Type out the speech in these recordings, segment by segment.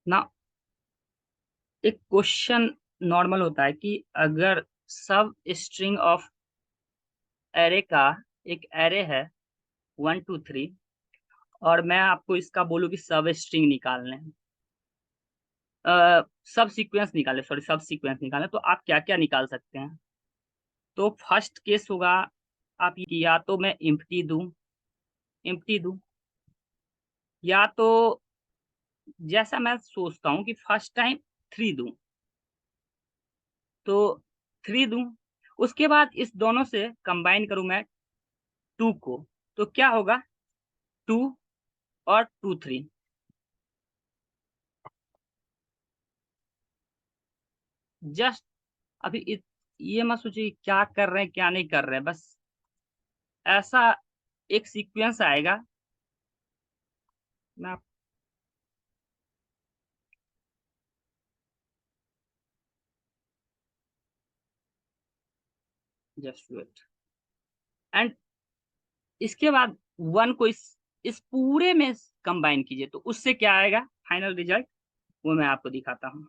ना एक question normal होता है कि अगर सब स्ट्रिंग ऑफ एरे का एक एरे है 1 2 3, और मैं आपको इसका बोलूँ कि सब स्ट्रिंग निकालने सब सीक्वेंस निकाले, सॉरी सब सीक्वेंस निकाले, तो आप क्या क्या निकाल सकते हैं। तो फर्स्ट केस होगा, आप या तो मैं एम्प्टी दूं, या तो जैसा मैं सोचता हूँ कि फर्स्ट टाइम 3 दूं, तो 3 दूं, उसके बाद इस दोनों से कंबाइन करूं मैं 2 को, तो क्या होगा 2 और 2 3। जस्ट अभी ये मत सोचिए कि क्या कर रहे हैं क्या नहीं कर रहे हैं, बस ऐसा एक सीक्वेंस आएगा। मैं जस्ट वेट, एंड इसके बाद 1 को इस पूरे में कंबाइन कीजिए, तो उससे क्या आएगा फाइनल रिजल्ट, वो मैं आपको दिखाता हूँ।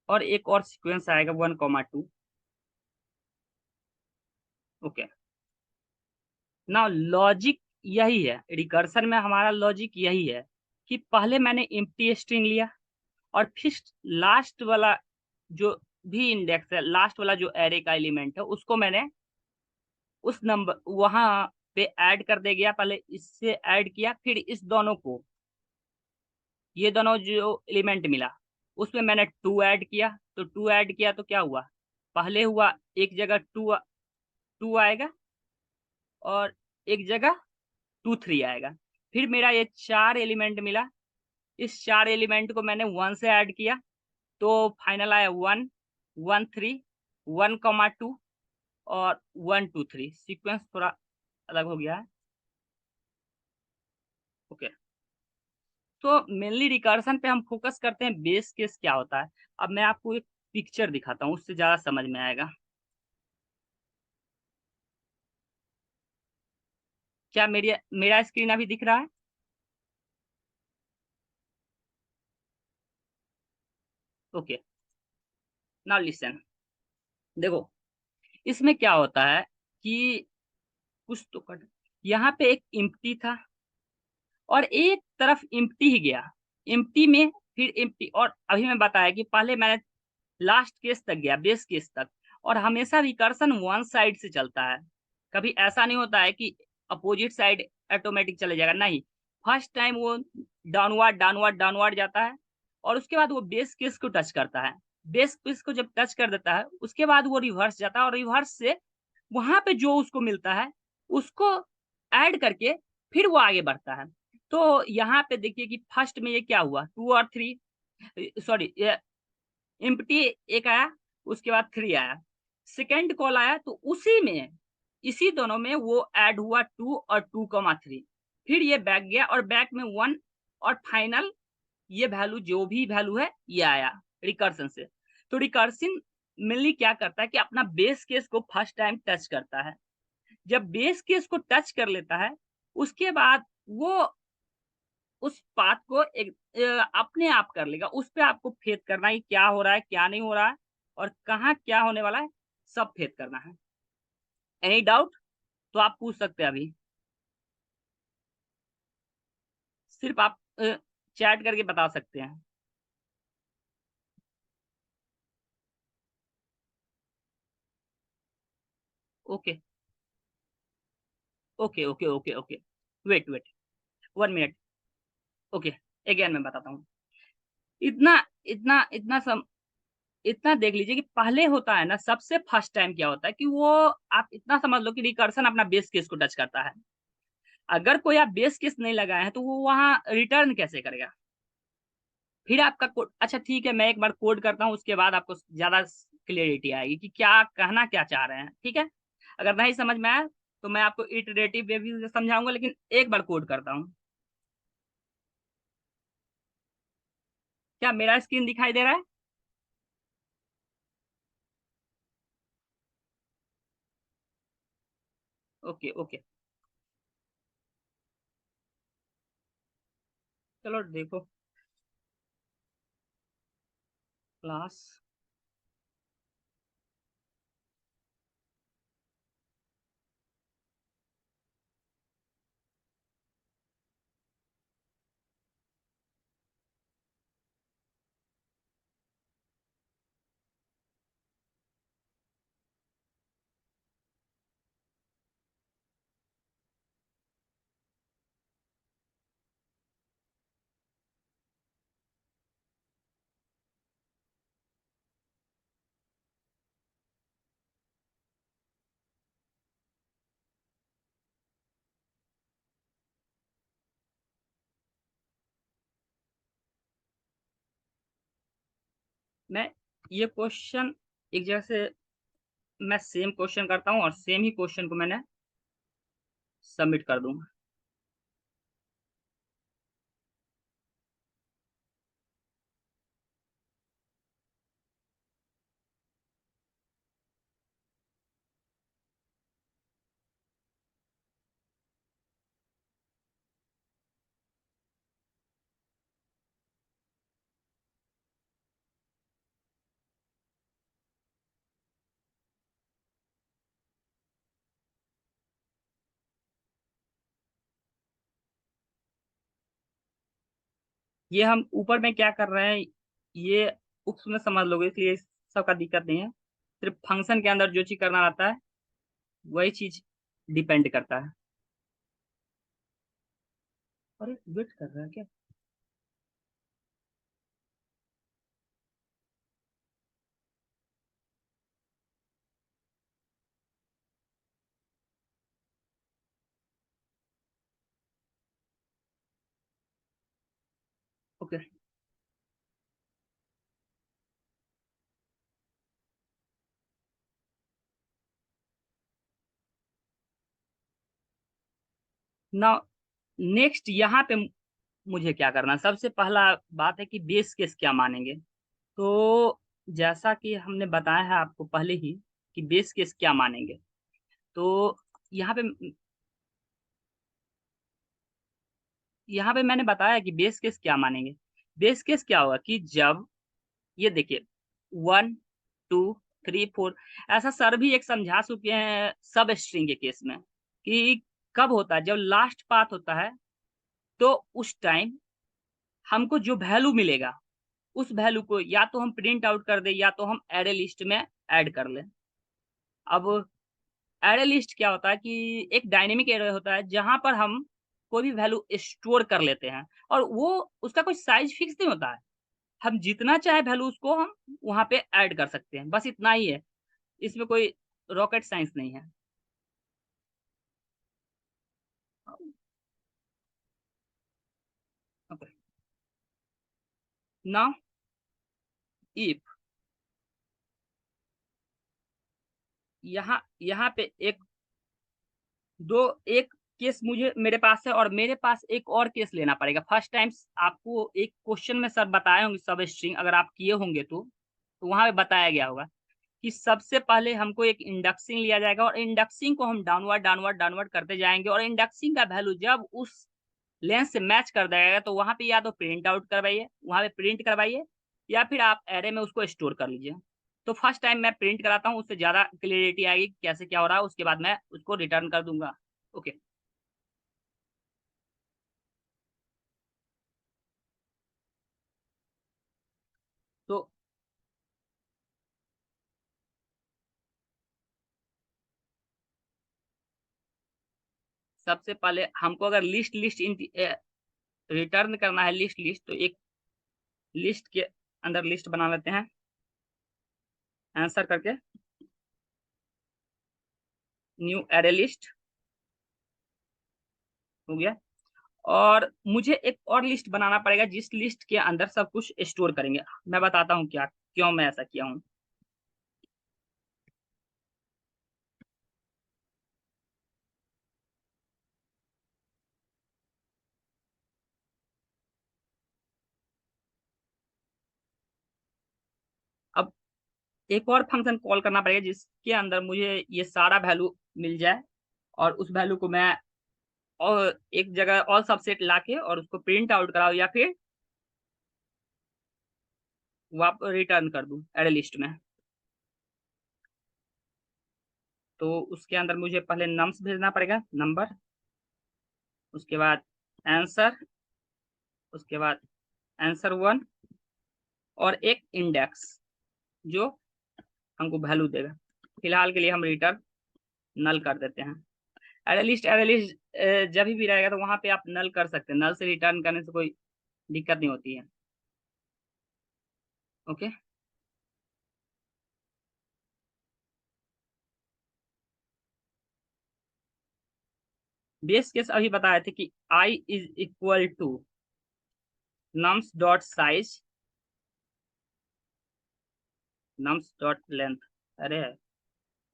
और एक और सीक्वेंस आएगा 1 2। ओके, ना लॉजिक यही है, रिकर्सन में हमारा लॉजिक यही है कि पहले मैंने एम्प्टी स्ट्रिंग लिया, और फिर लास्ट वाला जो भी इंडेक्स है, लास्ट वाला जो एरे का एलिमेंट है, उसको मैंने उस नंबर वहां पे ऐड कर दे गया। पहले इससे ऐड किया, फिर इस दोनों को, ये दोनों जो एलिमेंट मिला उसमें मैंने 2 ऐड किया, तो 2 ऐड किया तो क्या हुआ, पहले हुआ एक जगह 2 आएगा, और एक जगह 2 3 आएगा। फिर मेरा ये 4 एलिमेंट मिला, इस 4 एलिमेंट को मैंने 1 से ऐड किया, तो फाइनल आया 1 1 3, 1 2 और 1 2 3। सीक्वेंस थोड़ा अलग हो गया है। ओके, तो मेनली रिकर्सन पे हम फोकस करते हैं, बेस केस क्या होता है। अब मैं आपको एक पिक्चर दिखाता हूँ, उससे ज्यादा समझ में आएगा। क्या मेरा स्क्रीन अभी दिख रहा है? Okay, now listen. देखो, इसमें क्या होता है कि कुछ तो कट, यहाँ पे एक इम्प्टी था, और एक तरफ इम्प्टी ही गया, इम्प्टी में फिर इम्प्टी, और अभी मैं बताया कि पहले मैंने लास्ट केस तक गया, बेस केस तक। और हमेशा रिकर्सन वन साइड से चलता है, कभी ऐसा नहीं होता है कि अपोजिट साइड ऑटोमेटिक चले जाएगा, नहीं। फर्स्ट टाइम वो डाउनवर्ड डाउनवर्ड डाउनवर्ड जाता है, और उसके बाद वो बेस केस को टच करता है। बेस केस को जब टच कर देता है, उसके बाद वो रिवर्स जाता है, और रिवर्स से वहां पे जो उसको मिलता है उसको ऐड करके फिर वो आगे बढ़ता है। तो यहाँ पे देखिए कि फर्स्ट में ये क्या हुआ, 2 और 3, सॉरी, एम्प्टी एक आया, उसके बाद 3 आया, सेकेंड कॉल आया, तो उसी में इसी दोनों में वो ऐड हुआ 2 और 2 3। फिर ये बैक गया, और बैक में 1, और फाइनल ये वैल्यू जो भी वैल्यू है ये आया रिकर्सन से। तो रिकर्सन मेनली क्या करता है कि अपना बेस केस को फर्स्ट टाइम टच करता है। जब बेस केस को टच कर लेता है, उसके बाद वो उस पाथ को एक अपने आप कर लेगा। उस पे आपको फेद करना है कि क्या हो रहा है क्या नहीं हो रहा है, और कहाँ क्या होने वाला है, सब फेद करना है। एनी डाउट तो आप पूछ सकते हैं अभी, सिर्फ आप चैट करके बता सकते हैं। Okay okay okay okay okay, wait wait, 1 minute. Okay, again मैं बताता हूँ। इतना इतना इतना इतना देख लीजिए कि पहले होता है ना, सबसे फर्स्ट टाइम क्या होता है कि वो, आप इतना समझ लो कि रिकर्सन अपना बेस केस को टच करता है। अगर कोई आप बेस केस नहीं लगाए हैं, तो वो वहां रिटर्न कैसे करेगा। फिर आपका कोड, अच्छा ठीक है, मैं एक बार कोड करता हूँ, उसके बाद आपको ज्यादा क्लियरिटी आएगी कि क्या कहना क्या चाह रहे हैं, ठीक है। अगर नहीं समझ में आया तो मैं आपको इटरेटिव वे भी समझाऊंगा, लेकिन एक बार कोड करता हूँ। क्या मेरा स्क्रीन दिखाई दे रहा है? Okay okay. चलो देखो क्लास। मैं ये क्वेश्चन एक जगह से मैं सेम क्वेश्चन करता हूँ और सेम ही क्वेश्चन को मैंने सबमिट कर दूंगा। ये हम ऊपर में क्या कर रहे हैं, ये उक्त में समझ लोगे, इसलिए सबका दिक्कत नहीं है। सिर्फ फंक्शन के अंदर जो चीज करना रहता है वही चीज डिपेंड करता है। अरे वेट कर रहा है क्या? ओके। ना, नेक्स्ट यहाँ पे मुझे क्या करना है? सबसे पहला बात है कि बेस केस क्या मानेंगे। तो जैसा कि हमने बताया है आपको पहले ही कि बेस केस क्या मानेंगे, तो यहाँ पे मैंने बताया कि बेस केस क्या मानेंगे। बेस केस क्या होगा कि जब ये देखिए 1 2 3 4, ऐसा सर भी एक समझा चुके हैं सब स्ट्रिंग के केस में कि कब होता है, जब लास्ट पाथ होता है तो उस टाइम हमको जो वैल्यू मिलेगा उस वैल्यू को या तो हम प्रिंट आउट कर दें या तो हम एरे लिस्ट में ऐड कर लें। अब एरे लिस्ट क्या होता है कि एक डायनेमिक एरे होता है जहां पर हम कोई भी वैल्यू स्टोर कर लेते हैं और वो उसका कोई साइज फिक्स नहीं होता है। हम जितना चाहे वैल्यू उसको हम वहां पे ऐड कर सकते हैं, बस इतना ही है। इसमें कोई रॉकेट साइंस नहीं है। नाउ इफ यहाँ पे दो एक केस मुझे मेरे पास है और मेरे पास एक और केस लेना पड़ेगा। फर्स्ट टाइम आपको एक क्वेश्चन में सर बताए होंगे सब स्ट्रिंग, अगर आप किए होंगे तो वहां पे बताया गया होगा कि सबसे पहले हमको एक इंडेक्सिंग लिया जाएगा और इंडेक्सिंग को हम डाउनवर्ड डाउनवर्ड डाउनवर्ड करते जाएंगे और इंडेक्सिंग का वैल्यू जब उस लेंथ से मैच कर जाएगा तो वहां पे या तो प्रिंट आउट करवाइए, वहां पे प्रिंट करवाइए, या फिर आप एरे में उसको स्टोर कर लीजिए। तो फर्स्ट टाइम मैं प्रिंट कराता हूँ, उससे ज्यादा क्लियरिटी आएगी कि कैसे क्या हो रहा है, उसके बाद मैं उसको रिटर्न कर दूंगा। ओके। तो सबसे पहले हमको अगर लिस्ट लिस्ट रिटर्न करना है, लिस्ट लिस्ट, तो एक लिस्ट के अंदर लिस्ट बना लेते हैं आंसर करके, न्यू एरे लिस्ट हो गया। और मुझे एक और लिस्ट बनाना पड़ेगा जिस लिस्ट के अंदर सब कुछ स्टोर करेंगे। मैं बताता हूँ क्या क्यों मैं ऐसा किया हूँ। एक और फंक्शन कॉल करना पड़ेगा जिसके अंदर मुझे ये सारा वैल्यू मिल जाए, और उस वैल्यू को मैं और एक जगह ऑल सबसेट लाके और उसको प्रिंट आउट कराओ या फिर रिटर्न कर दूं एरे लिस्ट में। तो उसके अंदर मुझे पहले नम्स भेजना पड़ेगा, नंबर, उसके बाद आंसर, उसके बाद आंसर 1, और एक इंडेक्स जो हमको वैल्यू देगा। फिलहाल के लिए हम रिटर्न नल कर देते हैं। एरे लिस्ट जब भी रहेगा तो वहां पे आप नल कर सकते हैं, नल से रिटर्न करने से कोई दिक्कत नहीं होती है। ओके, बेस केस अभी बताए थे कि I is equal to nums dot size, nums dot length, अरे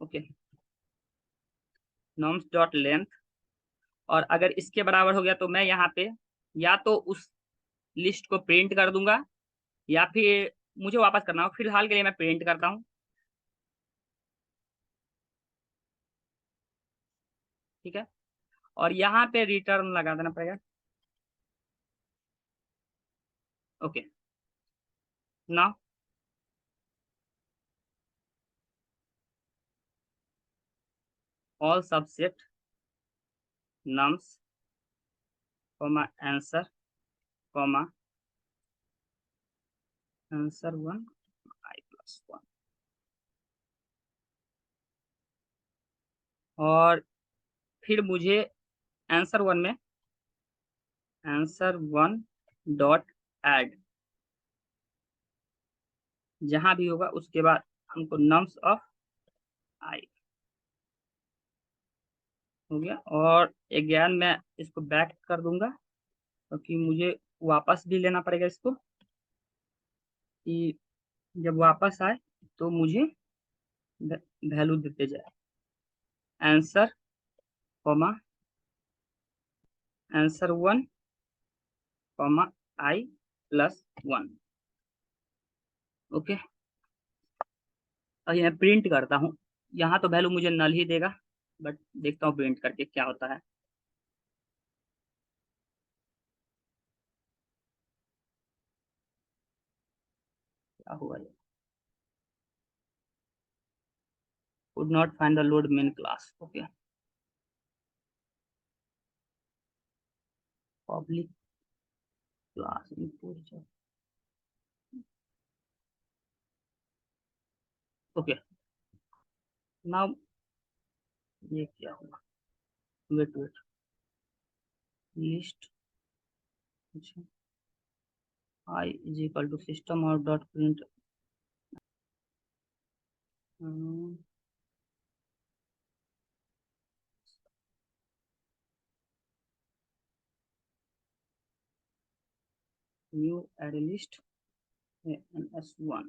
ओके, नम्स डॉट लेंथ, और अगर इसके बराबर हो गया तो मैं यहाँ पे या तो उस लिस्ट को प्रिंट कर दूंगा या फिर मुझे वापस करना हो। फिलहाल के लिए मैं प्रिंट करता हूँ, ठीक है, और यहाँ पे रिटर्न लगा देना पड़ेगा। Okay, now all subset nums comma answer comma answer 1 i+1, और फिर मुझे आंसर 1 में आंसर 1 डॉट ऐड, जहां भी होगा उसके बाद हमको नम्स ऑफ आई हो गया, और अगेन मैं इसको बैक कर दूंगा क्योंकि मुझे वापस भी लेना पड़ेगा इसको, कि जब वापस आए तो मुझे वैल्यू देते जाए। Answer comma answer 1 comma i+1। Okay, और मैं प्रिंट करता हूँ। यहाँ तो वैल्यू मुझे नल ही देगा, बट देखता हूँ प्रिंट करके क्या होता है। क्या हुआ ये, could not find the load main class। Okay, public class input, okay, now ये क्या हुआ, wait wait, list, I is equal to system out dot print, new array list ns1।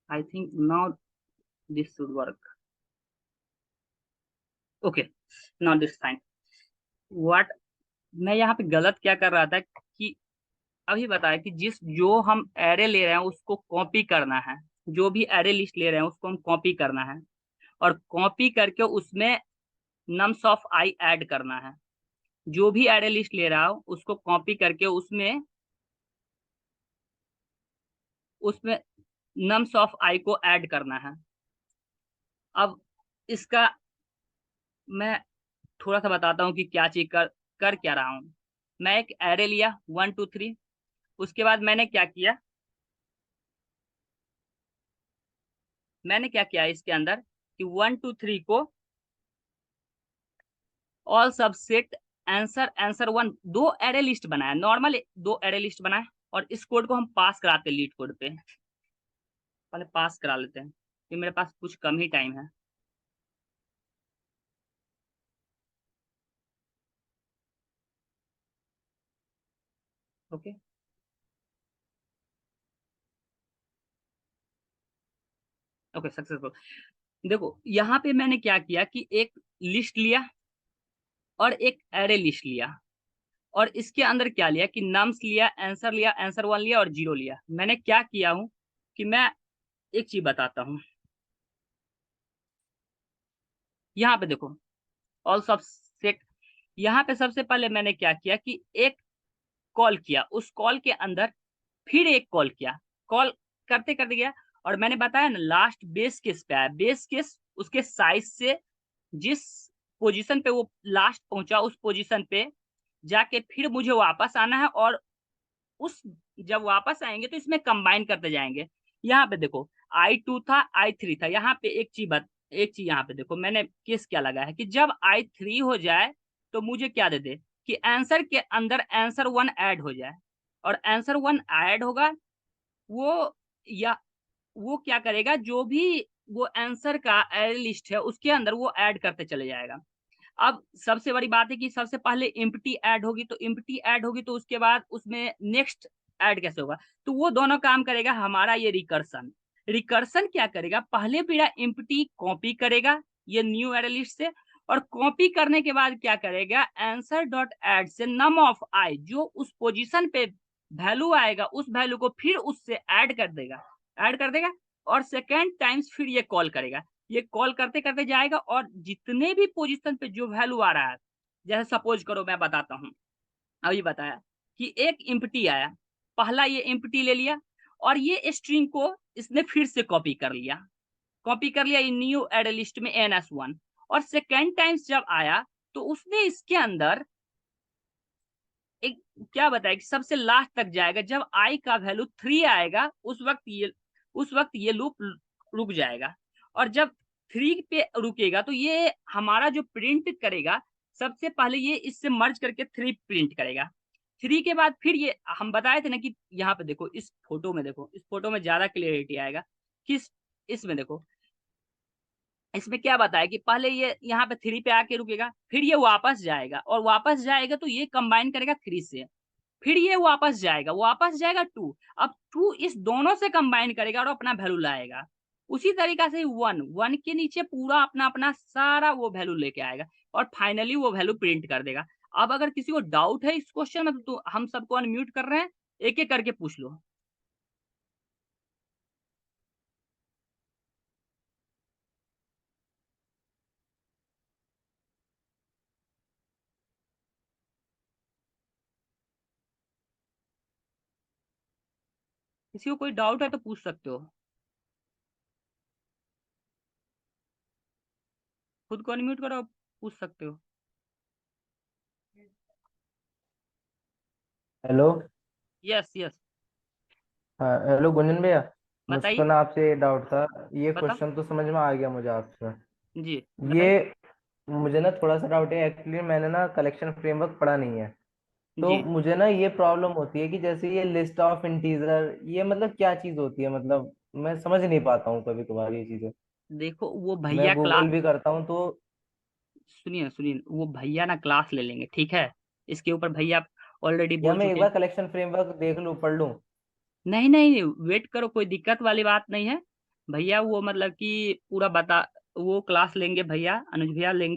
I think now this should work. Okay, now this fine. What, मैं यहाँ पे गलत क्या कर रहा था कि अभी बताया कि जो हम एरे ले रहे हैं उसको कॉपी करना है, जो भी एरे लिस्ट ले रहे हैं उसको हम कॉपी करना है, और कॉपी करके उसमें नम्स ऑफ आई ऐड करना है। जो भी एरे लिस्ट ले रहा हो उसको कॉपी करके उसमें उसमें नम्स ऑफ आई को ऐड करना है। अब इसका मैं थोड़ा सा बताता हूँ कि क्या चीज कर क्या रहा हूँ। मैं एक एरे लिया 1 2 3, उसके बाद मैंने क्या किया इसके अंदर कि 1 2 3 को ऑल सबसेट आंसर आंसर 1, दो एरे लिस्ट बनाया, नॉर्मल दो एरे लिस्ट बनाए, और इस कोड को हम पास कराते लीड कोड पे। पहले पास करा लेते हैं कि मेरे पास कुछ कम ही टाइम है। Okay, okay, successful. देखो यहाँ पे मैंने क्या किया कि एक लिस्ट लिया और एक एरे लिस्ट लिया, और इसके अंदर क्या लिया कि नम्स लिया, आंसर 1 लिया और 0 लिया। मैंने क्या किया हूं कि मैं एक चीज बताता हूं। यहाँ पे देखो ऑल सब सेट। यहाँ पे सबसे पहले मैंने क्या किया कि एक कॉल किया, उस कॉल के अंदर फिर एक कॉल किया, कॉल करते करते गया। और मैंने बताया ना लास्ट बेस केस पे आया, बेस केस उसके साइज से जिस पोजीशन पे वो लास्ट पहुंचा उस पोजीशन पे जाके फिर मुझे वापस आना है। और उस जब वापस आएंगे तो इसमें कंबाइन करते जाएंगे। यहाँ पे देखो I2 था, I3 था। यहाँ पे एक चीज यहाँ पे देखो मैंने केस क्या लगा है कि जब I3 हो जाए तो मुझे क्या दे दे कि आंसर के अंदर आंसर 1 ऐड हो जाए। और आंसर 1 ऐड होगा वो, या वो क्या करेगा जो भी वो आंसर का एरे लिस्ट है उसके अंदर वो ऐड करते चले जाएगा। अब सबसे बड़ी बात है कि सबसे पहले इम्प्टी ऐड होगी तो उसके बाद उसमें नेक्स्ट ऐड कैसे होगा। तो वो दोनों काम करेगा हमारा ये रिकर्सन। रिकर्सन क्या करेगा, पहले मेरा इम्प्टी कॉपी करेगा ये न्यू एरे लिस्ट से, और कॉपी करने के बाद क्या करेगा आंसर डॉट ऐड से नम ऑफ आई जो उस पोजीशन पे वैल्यू आएगा उस वैल्यू को फिर उससे ऐड कर देगा और सेकेंड टाइम्स फिर ये कॉल करेगा। ये कॉल करते करते जाएगा और जितने भी पोजीशन पे जो वैल्यू आ रहा है, जैसे सपोज करो मैं बताता हूँ, अभी बताया कि एक इम्प्टी आया, पहला ये इम्प्टी ले लिया और ये स्ट्रिंग को इसने फिर से कॉपी कर लिया इन न्यू एरे लिस्ट में NS1। और सेकेंड टाइम्स जब आया तो उसने इसके अंदर एक क्या बताया कि सबसे लास्ट तक जाएगा, जब आई का वैल्यू 3 आएगा उस वक्त ये लूप रुक जाएगा। और जब 3 पे रुकेगा तो ये हमारा जो प्रिंट करेगा सबसे पहले ये इससे मर्ज करके 3 प्रिंट करेगा। 3 के बाद फिर ये हम बताए थे ना कि यहाँ पे देखो इस फोटो में ज्यादा क्लियरिटी आएगा। किस इसमें देखो इसमें क्या बताया कि पहले ये यहाँ पे 3 पे आके रुकेगा, फिर ये वापस जाएगा और वापस जाएगा तो ये कंबाइन करेगा 3 से, फिर ये वापस जाएगा 2। अब 2 इस दोनों से कंबाइन करेगा और अपना वैल्यू लाएगा। उसी तरीका से 1 के नीचे पूरा अपना अपना सारा वो वैल्यू लेके आएगा और फाइनली वो वैल्यू प्रिंट कर देगा। अब अगर किसी को डाउट है इस क्वेश्चन में तो हम सबको अनम्यूट कर रहे हैं, एक एक करके पूछ लो। किसी को कोई डाउट है तो पूछ सकते हो, खुद को अनम्यूट करो, पूछ सकते हो। हेलो। Yes yes. हाँ, हेलो गुंजन भैया। मुझको बताइए। ना आपसे डाउट था। ये बताओ। क्वेश्चन तो समझ में आ गया मुझे आपसे। जी ये बताइए। मुझे ना थोड़ा सा डाउट है, एक्चुअली मैंने ना कलेक्शन फ्रेमवर्क पढ़ा नहीं है। तो जी मुझे ना ये प्रॉब्लम होती है कि जैसे ये लिस्ट ऑफ इंटीजर, ये मतलब क्या चीज होती है, मतलब मैं समझ नहीं पाता हूँ कभी कभार ये चीजें। देखो वो मैं भैया गूगल क्लास, भी करता हूँ तो। सुनिए वो भैया ना क्लास ले लेंगे, ठीक है। इसके ऊपर भैया ऑलरेडी या बोल मैं एक चुके बार हैं। कलेक्शन फ्रेमवर्क देख लूँ, पढ़ लूँ। नहीं नहीं वेट करो, कोई दिक्कत वाली बात नहीं है। भैया वो मतलब कि पूरा बता, वो क्लास लेंगे भैया, अनुज भैया लेंगे।